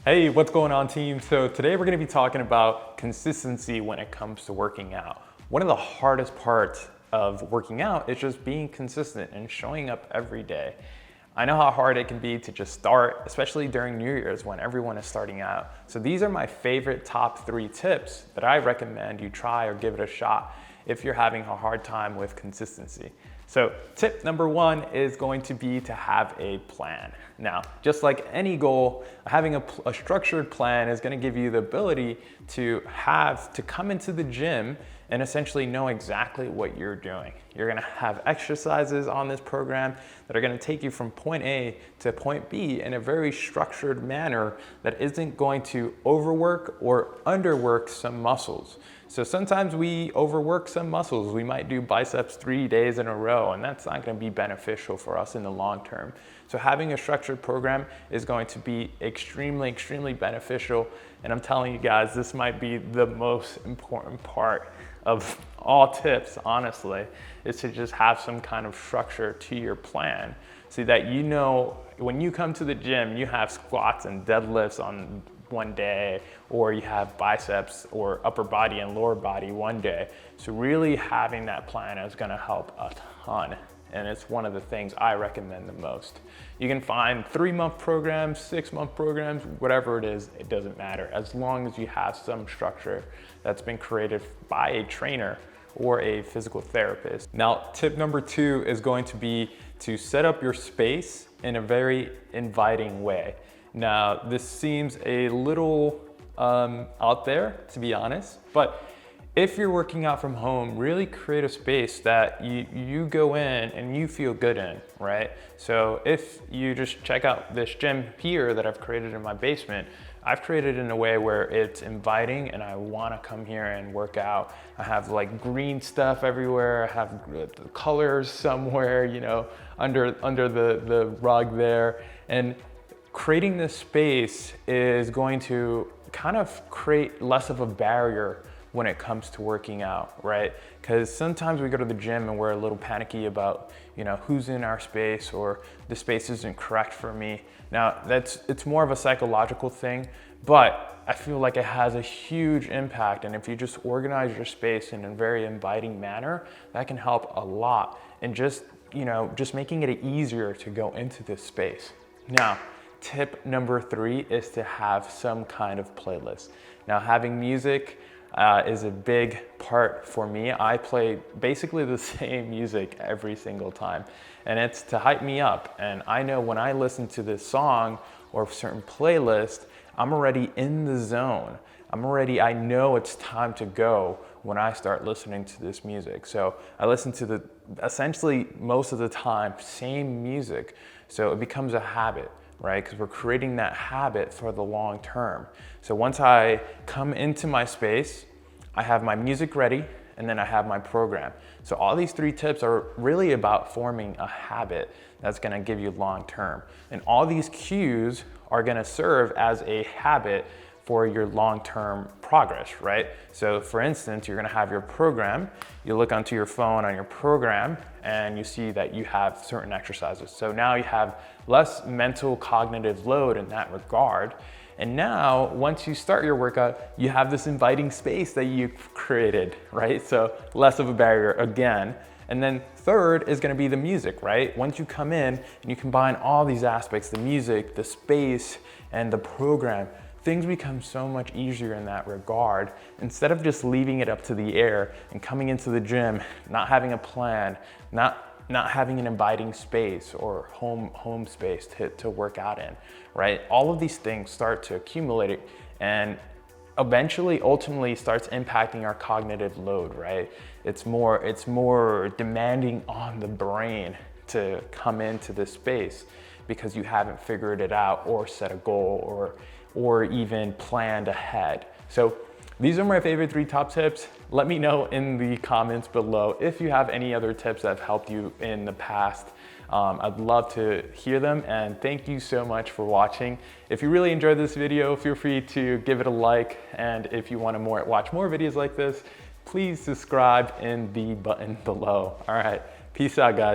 Hey, what's going on, team? So today we're going to be talking about consistency when it comes to working out. One of the hardest parts of working out is just being consistent and showing up every day. I know how hard it can be to just start, especially during New Year's when everyone is starting out. So these are my favorite top 3 tips that I recommend you try or give it a shot if you're having a hard time with consistency. So tip number 1 is going to be to have a plan. Now, just like any goal, having a structured plan is going to give you the ability to come into the gym and essentially know exactly what you're doing. You're going to have exercises on this program that are going to take you from point A to point B in a very structured manner that isn't going to overwork or underwork some muscles. So sometimes we overwork some muscles. We might do biceps 3 days in a row, and that's not going to be beneficial for us in the long term. So having a structured program is going to be extremely beneficial. And I'm telling you guys, this might be the most important part of all tips, honestly, is to just have some kind of structure to your plan so that you know when you come to the gym, you have squats and deadlifts on one day, or you have biceps or upper body and lower body one day. So really having that plan is gonna help a ton. And it's one of the things I recommend the most. You can find 3-month programs, 6-month programs, whatever it is, it doesn't matter. As long as you have some structure that's been created by a trainer or a physical therapist. Now, tip number 2 is going to be to set up your space in a very inviting way. Now, this seems a little out there, to be honest, but if you're working out from home, really create a space that you go in and you feel good in, right? So if you just check out this gym here that I've created in my basement, I've created it in a way where it's inviting and I wanna come here and work out. I have like green stuff everywhere. I have the colors somewhere, you know, under the rug there. And creating this space is going to kind of create less of a barrier when it comes to working out, right? Because sometimes we go to the gym and we're a little panicky about, you know, who's in our space or the space isn't correct for me. Now, it's more of a psychological thing, but I feel like it has a huge impact. And if you just organize your space in a very inviting manner, that can help a lot. And just, you know, just making it easier to go into this space. Now, tip number 3 is to have some kind of playlist. Now, having music is a big part for me. I play basically the same music every single time, and it's to hype me up. And I know when I listen to this song or a certain playlist, I'm already in the zone. I know it's time to go when I start listening to this music. So I listen to essentially most of the time, same music. So it becomes a habit, right? Because we're creating that habit for the long term. So once I come into my space, I have my music ready, and then I have my program. So all these 3 tips are really about forming a habit that's gonna give you long term. And all these cues are gonna serve as a habit for your long-term progress, right? So for instance, you're gonna have your program, you look onto your phone on your program and you see that you have certain exercises. So now you have less mental cognitive load in that regard. And now, once you start your workout, you have this inviting space that you've created, right? So less of a barrier again. And then third is gonna be the music, right? Once you come in and you combine all these aspects, the music, the space, and the program, things become so much easier in that regard. Instead of just leaving it up to the air and coming into the gym, not having a plan, not having an inviting space or home space to work out in, right? All of these things start to accumulate and ultimately starts impacting our cognitive load, right? It's more demanding on the brain to come into this space because you haven't figured it out or set a goal or even planned ahead. So these are my favorite 3 top tips. Let me know in the comments below if you have any other tips that have helped you in the past. I'd love to hear them, and thank you so much for watching. If you really enjoyed this video, feel free to give it a like, and if you want to watch more videos like this, please subscribe in the button below. All right, peace out, guys.